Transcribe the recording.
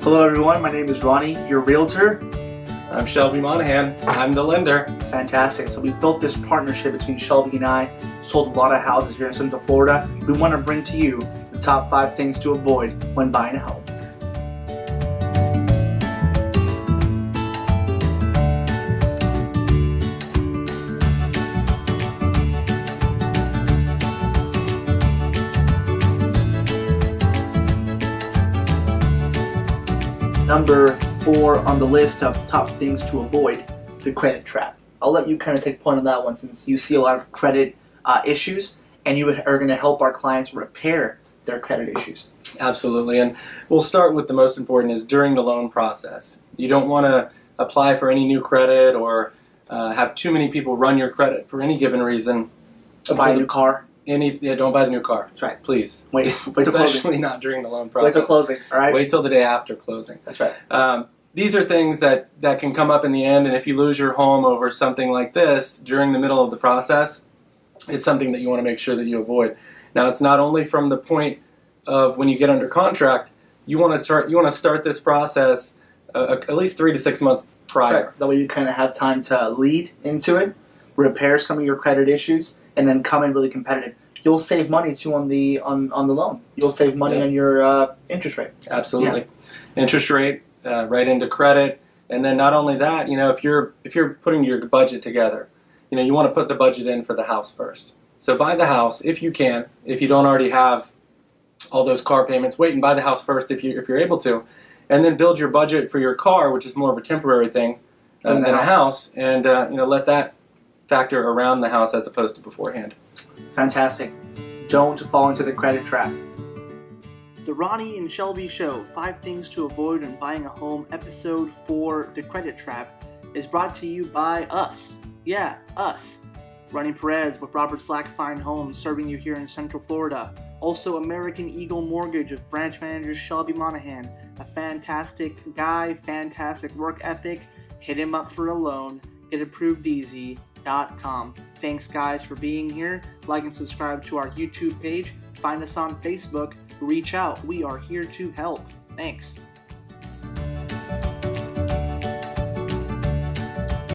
Hello everyone, my name is Ronnie, your realtor. I'm Shelby Monaghan. I'm the lender. Fantastic. So we built this partnership between Shelby and I, sold a lot of houses here in Central Florida. We want to bring to you the top 5 things to avoid when buying a home. Number 4 on the list of top things to avoid, the credit trap. I'll let you kind of take point on that one since you see a lot of credit issues and you are going to help our clients repair their credit issues. Absolutely, and we'll start with the most important is during the loan process. You don't want to apply for any new credit or have too many people run your credit for any given reason. Buy a new car. Don't buy the new car. That's right. Please. Wait till closing. Especially not during the loan process. Wait till closing, all right? Wait till the day after closing. That's right. These are things that can come up in the end, and if you lose your home over something like this during the middle of the process, it's something that you want to make sure that you avoid. Now, it's not only from the point of when you get under contract. You want to start this process at least 3 to 6 months prior. Right. That way you kind of have time to lead into it, repair some of your credit issues, and then come in really competitive. You'll save money too on the loan. You'll save money on your interest rate. Absolutely, interest rate right into credit, and then not only that, if you're putting your budget together, you want to put the budget in for the house first. So buy the house if you can. If you don't already have all those car payments, wait and buy the house first if you're able to, and then build your budget for your car, which is more of a temporary thing than a house, and let that factor around the house as opposed to beforehand. Fantastic. Don't fall into the credit trap. The Ronnie and Shelby Show, 5 Things to Avoid When Buying a Home, Episode 4, The Credit Trap, is brought to you by us. Yeah, us. Ronnie Perez with Robert Slack Fine Homes, serving you here in Central Florida. Also, American Eagle Mortgage with branch manager Shelby Monaghan. A fantastic guy, fantastic work ethic. Hit him up for a loan. Get approved easy. Thanks guys for being here. Like and subscribe to our YouTube page. Find us on Facebook. Reach out. We are here to help. Thanks.